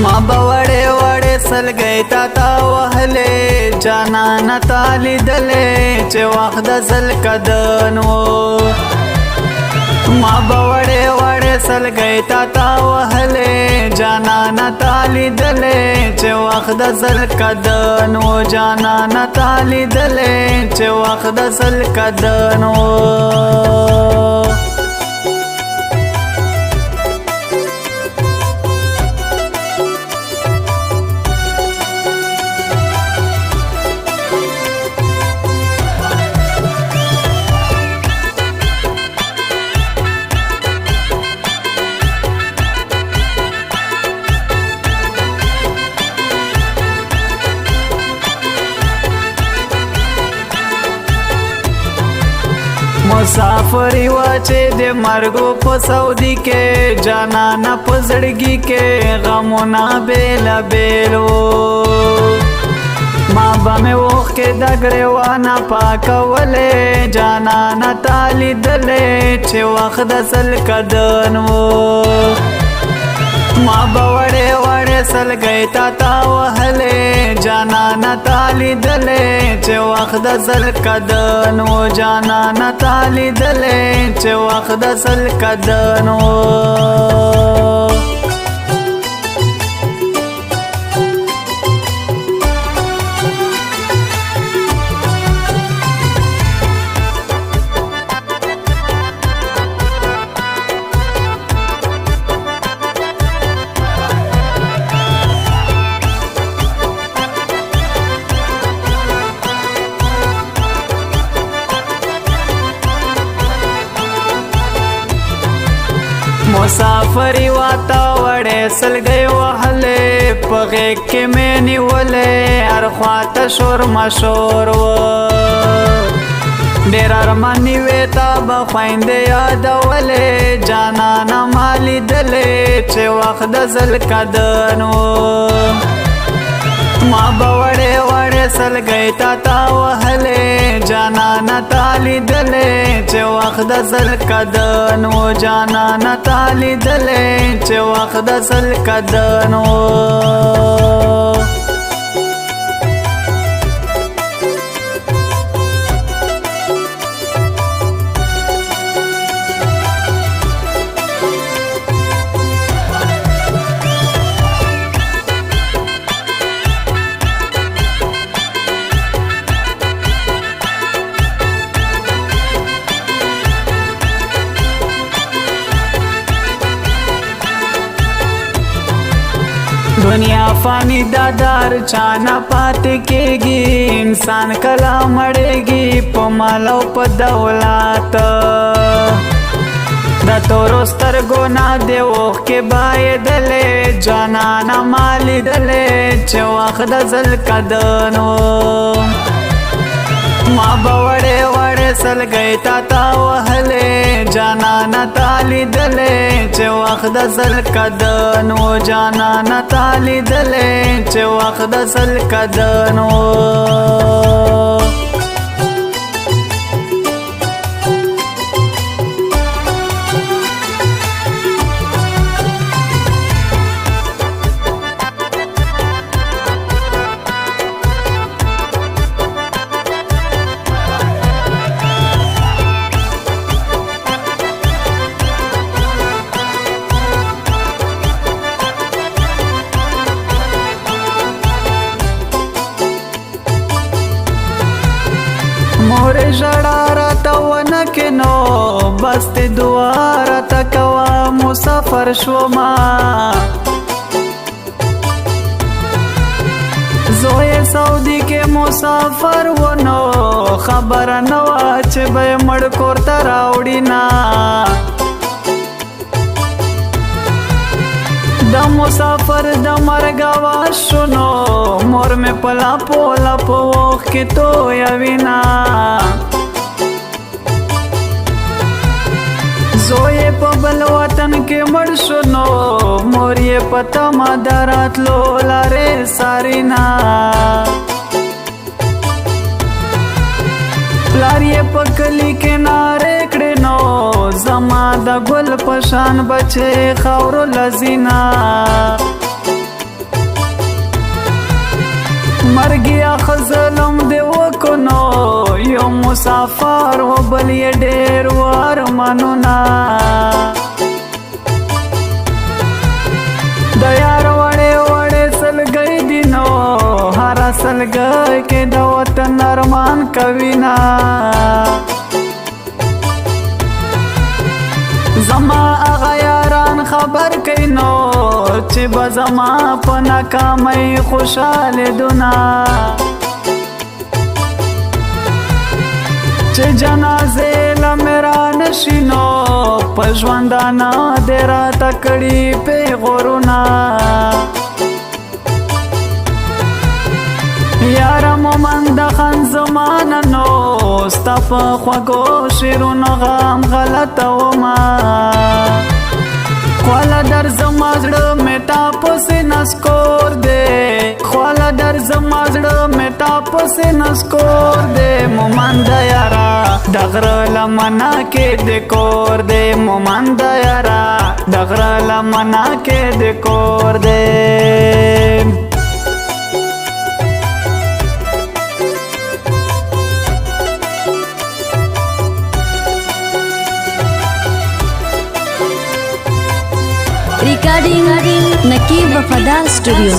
ما بوڑے وڑے سلگئی تا تا وهلے جانانا تالی دلے چه وقت سلکدنو ما بوڑے وڑے سلگئی تا تا وهلے جانانا تالی دلے چه وقت سلکدنو جانانا تالی دلے چه وقت سلکدنو مسافری واچے دے مرگو پا سعودی کے جانانا پا زڑگی کے غمونا بیلا بیلو ما بمی وخ کے دگریوانا پاکولے جانانا تالی دلے چه وقت سلکدنو ما بوڑے وڑے سلگئی تا تا وهلے جانانا تالی دلے چه وقت سلکدنو جانانا تالی دلے چه وقت سلکدنو مسافری واتا وڑے سلگئی وحلے پغیق کے میں نیولے ارخوات شور مشور و دیر ارمانی ویتا بخوائندے یادولے جانانا مالی دلے چه وقت سلکدنو ما بوڑے وڑے سلگئی تا تا وهلے جانانا تالی دلے چه وقت سلکدنو جانانا تالی دلے چه وقت سلکدنو دنیا فانی دادار چانا پاتے کېږي انسان کلا مړېږي په مال او په دولت د تورو سترګو نه دې اوښکې بایېدلې جانانه ما لیدلې چې وخت د سلکدنو ما به وړې وړې سلګۍ تا تا وهلې جانانه تا لیدلې چې وخت د سلکدنو جانانه تا لیدلې چې وخت د سلکدنو مور ژړا راته ونه کې نو بس دې دعا راته کوه مسافر شوما زوی سعودي کې مسافر ونو خبره نه وه چې به یې مړ کور ته راوړي نه د مسافر د مرګ آواز شنو مور مې په لاپو لاپو اوښکې تویوینه زوی یې په بل وطن کې مړ شنو مور یې په تمه د راتلو لارې څارینه پلار یې په کلي کې نارې کړې نو زما د ګل په شان بچې خاورو لذینا مرګیا خزلم دی وکنو یو مسافر و بل یې ډېر و ارمانونه د یار وړې وړې سلګۍ دي نو هر سلګۍ کې د وطن ارمان کوینا زما هغه یاران خبر کوي نو چې به زما په ناکامۍ خوشحاله دونه چې جنازې له مې رانشي نو په ژوندانه دې راته کړي پیغورونه یاره مومند خان زمانه نو ستا په خوږو شعرونو غم غلطومه خواله در زما زړه مې تا پسې نسکور دی خواله در زما زړه مې تا پسې نسکور دی مومند یاره د غره لمنه کې د کور دی مومند یاره د غره لمنه کې د کور دی Recording Nakib Wafadar Studio.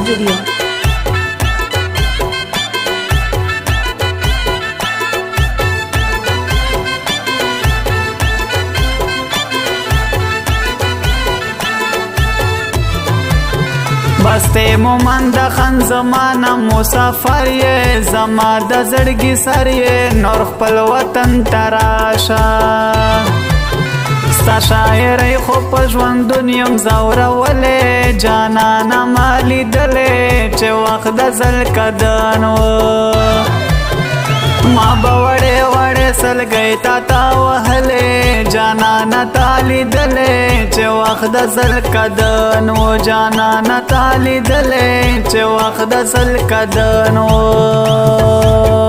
بسته مومند خان زمانه مسافر یې زما د زړګي سر یې نور خپل وطن تراشه ستا شاعرۍ خو په ژوندون یم ځورولې جانانه ما لیدلې چې وخت د ځلکدن و ما به وړې وړې سلګۍ تا تا وهلې جانانه تا لیدلې چې وخت د ځلکدن و جانانه تا لیدلې چې وخت د ځلکدن و